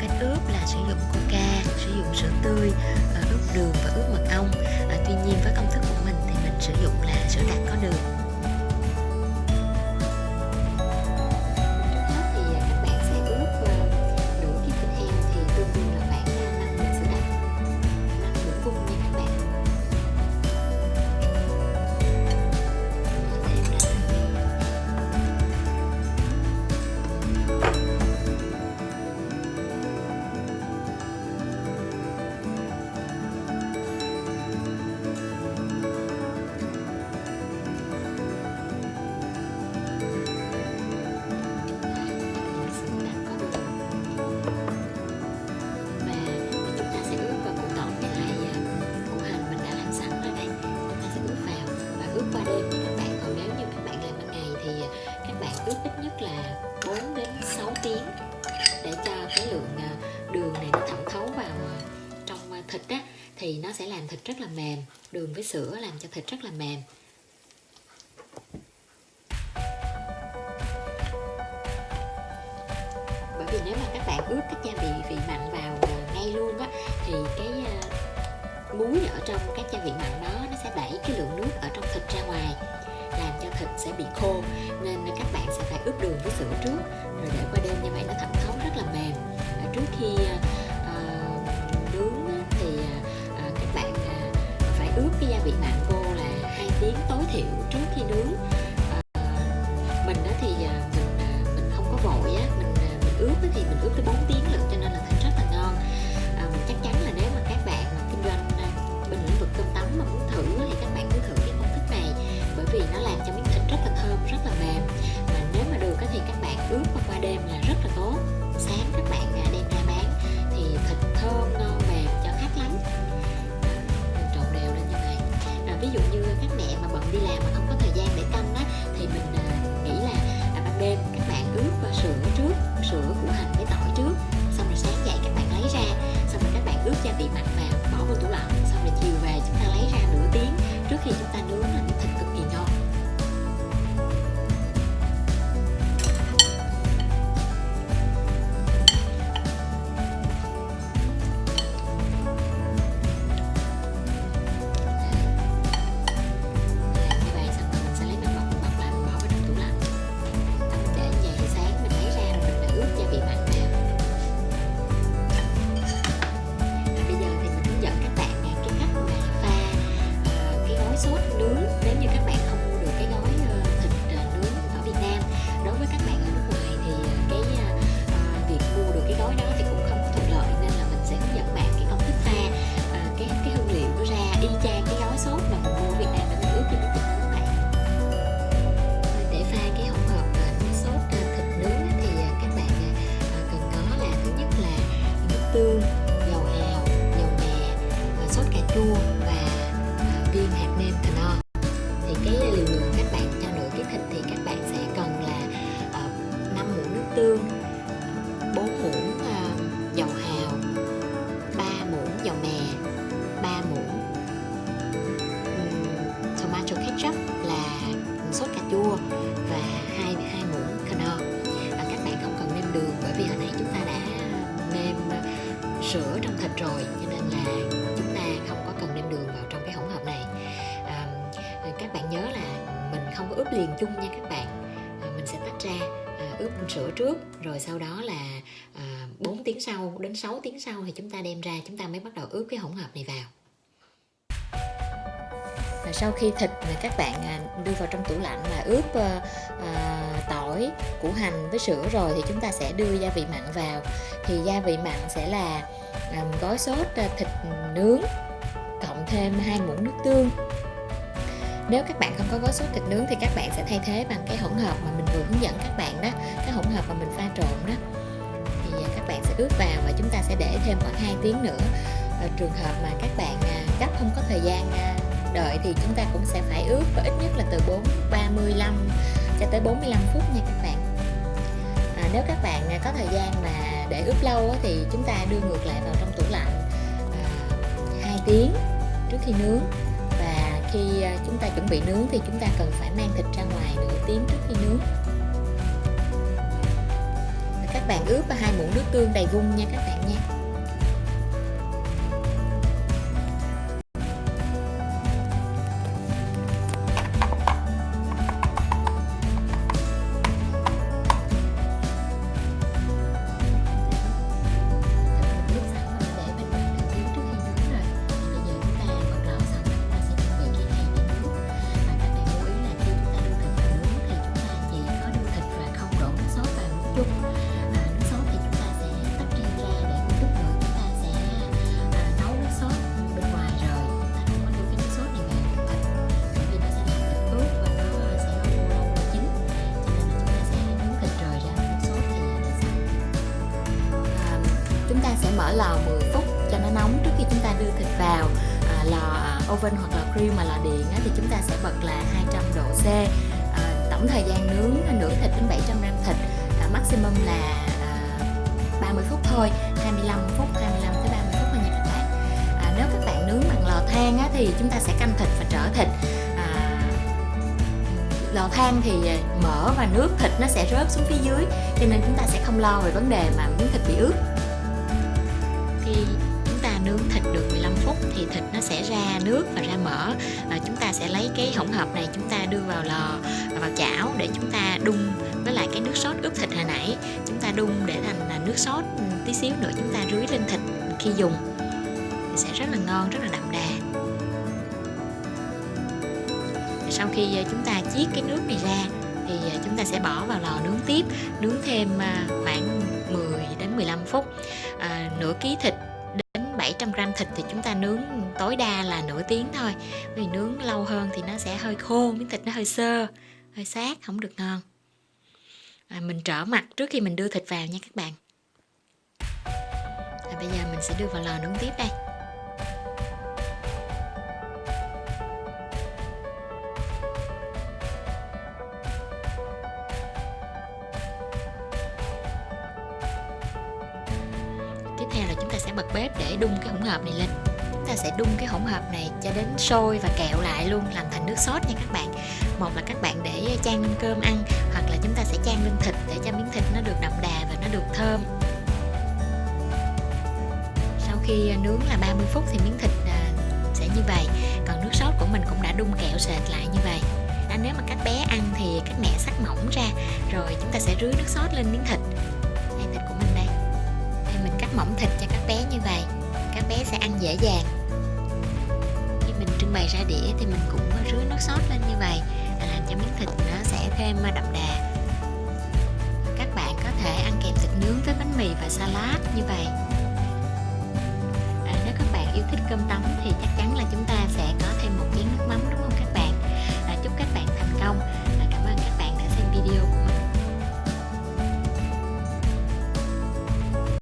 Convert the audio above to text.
cách ướp là sử dụng coca, sử dụng sữa tươi, ướp đường và ướp mật ong. Tuy nhiên với công thức của mình thì mình sử dụng là sữa đặc có đường. Qua đêm nha các bạn. Còn nếu như các bạn làm ban ngày thì các bạn ướp ít nhất là 4 đến 6 tiếng để cho cái lượng đường này nó thẩm thấu vào trong thịt á, thì nó sẽ làm thịt rất là mềm. Đường với sữa làm cho thịt rất là mềm. Bởi vì nếu mà các bạn ướp các gia vị mặn vào ngay luôn á, thì cái muối ở trong các gia vị mặn đó nó sẽ đẩy cái lượng nước ở trong thịt ra ngoài, làm cho thịt sẽ bị khô. Nên các bạn sẽ phải ướp đường với sữa trước, rồi để qua đêm như vậy nó thẩm thấu rất là mềm. Trước khi nướng thì các bạn phải ướp cái gia vị mặn vô là 2 tiếng tối thiểu trước khi nướng. Mình thì mình không có vội á, mình ướp thì mình ướp tới 4 tiếng lận, cho nên là thịt rất là ngon. Mình chắc chắn là nếu mà các bạn kinh doanh bên lĩnh vực cơm tấm mà muốn thử thì các bạn cứ thử cái công thức này, bởi vì nó làm cho miếng thịt rất là thơm, rất là mềm. Mà nếu mà được thì các bạn ướp qua đêm là rất là tốt. Sáng các bạn đem ra bán thì thịt thơm ngon mềm cho khách lắm. Mình trộn đều lên như vậy. Ví dụ như các mẹ mà bận đi làm mà không có thời gian để canh á, thì mình nghĩ là ban đêm các bạn ướp sữa trước, sữa củ hành với tỏi trước, xong rồi sáng dậy các bạn lấy ra, xong rồi các bạn ướp gia vị mặn vào, bỏ vô tủ lạnh, xong rồi chiều về chúng ta lấy ra nửa tiếng trước khi chúng ta nướng là miếng thịt cực kỳ ngon. Tương, dầu hào, dầu mè, sốt cà chua và viên hạt nêm cano. Thì cái liều lượng các bạn cho nửa ký thịt thì các bạn sẽ cần là 5 muỗng nước tương, 4 muỗng dầu hào, 3 muỗng dầu mè, 3 muỗng tomato ketchup là sốt cà chua và 2 muỗng cano. Các bạn không cần nêm đường bởi vì hồi nãy chúng ta đã nêm sữa trong thịt rồi, cho nên là chúng ta không có cần nêm đường vào trong cái hỗn hợp này. Các bạn nhớ là mình không có ướp liền chung nha các bạn. Mình sẽ tách ra, ướp sữa trước, rồi sau đó là 4 tiếng sau đến 6 tiếng sau thì chúng ta đem ra, chúng ta mới bắt đầu ướp cái hỗn hợp này vào. Và sau khi thịt các bạn đưa vào trong tủ lạnh và ướp tỏi, củ hành với sữa rồi thì chúng ta sẽ đưa gia vị mặn vào. Thì gia vị mặn sẽ là gói sốt thịt nướng cộng thêm 2 muỗng nước tương. Nếu các bạn không có gói sốt thịt nướng thì các bạn sẽ thay thế bằng cái hỗn hợp mà mình vừa hướng dẫn các bạn đó, cái hỗn hợp mà mình pha trộn đó. Thì các bạn sẽ ướp vào và chúng ta sẽ để thêm khoảng 2 tiếng nữa. Trường hợp mà các bạn gấp không có thời gian đợi thì chúng ta cũng sẽ phải ướp ít nhất là từ 35 cho tới 45 phút nha các bạn. Nếu các bạn có thời gian mà để ướp lâu thì chúng ta đưa ngược lại vào trong tủ lạnh 2 tiếng trước khi nướng. Và khi chúng ta chuẩn bị nướng thì chúng ta cần phải mang thịt ra ngoài nửa tiếng trước khi nướng. Các các bạn ướp 2 muỗng nước tương đầy vung nha các bạn nha. Nước sốt thì chúng ta sẽ tách riêng ra để một chút nữa chúng ta sẽ nấu nước sốt bên ngoài rồi ta không có đưa cái nước sốt này vào thịt, bởi vì nó sẽ làm thịt ướt và nó sẽ không lâu lâu chín, cho nên là chúng ta sẽ nướng thịt rồi ra nước sốt thì là xong. Chúng ta sẽ mở lò 10 phút cho nó nóng trước khi chúng ta đưa thịt vào. Lò oven hoặc là grill mà lò điện thì chúng ta sẽ bật là 200 độ C. Tổng thời gian nướng nửa thịt đến 700 gram thịt maximum là 30 phút thôi, 25 tới 30 phút thôi nha các bạn. Nếu các bạn nướng bằng lò than thì chúng ta sẽ canh thịt và trở thịt. Lò than thì mỡ và nước thịt nó sẽ rớt xuống phía dưới, cho nên chúng ta sẽ không lo về vấn đề mà miếng thịt bị ướt. Khi chúng ta nướng thịt được 15 phút thì thịt nó sẽ ra nước và ra mỡ. Chúng ta sẽ lấy cái hỗn hợp này chúng ta đưa vào lò, vào chảo để chúng ta đun với lại cái nước sốt ướp thịt hồi nãy. Chúng ta đun để thành nước sốt, tí xíu nữa chúng ta rưới lên thịt khi dùng thì sẽ rất là ngon, rất là đậm đà. Sau khi chúng ta chiết cái nước này ra thì chúng ta sẽ bỏ vào lò nướng tiếp, nướng thêm khoảng 10 đến 15 phút. Nửa ký thịt đến 700 gram thịt thì chúng ta nướng tối đa là nửa tiếng thôi. Vì nướng lâu hơn thì nó sẽ hơi khô, miếng thịt nó hơi xơ, hơi sát, không được ngon. Mình trở mặt trước khi mình đưa thịt vào nha các bạn. Bây giờ mình sẽ đưa vào lò nướng tiếp đây. Tiếp theo là chúng ta sẽ bật bếp để đun cái hỗn hợp này lên. Chúng ta sẽ đun cái hỗn hợp này cho đến sôi và kẹo lại luôn, làm thành nước sốt nha các bạn. Một là các bạn để chan lên cơm ăn, hoặc là chúng ta sẽ chan lên thịt để cho miếng thịt nó được đậm đà và nó được thơm. Sau khi nướng là 30 phút thì miếng thịt sẽ như vậy. Còn nước sốt của mình cũng đã đun kẹo sệt lại như vậy. Nếu mà các bé ăn thì các mẹ xắt mỏng ra, rồi chúng ta sẽ rưới nước sốt lên miếng thịt. Đây, thịt của mình đây. Đây, mình cắt mỏng thịt cho các bé như vậy, các bé sẽ ăn dễ dàng. Khi mình trưng bày ra đĩa thì mình cũng rưới nước sốt lên như vậy, làm cho miếng thịt nó sẽ thêm đậm đà. Các bạn có thể ăn kèm thịt nướng với bánh mì và salad như vậy. Nếu các bạn yêu thích cơm tấm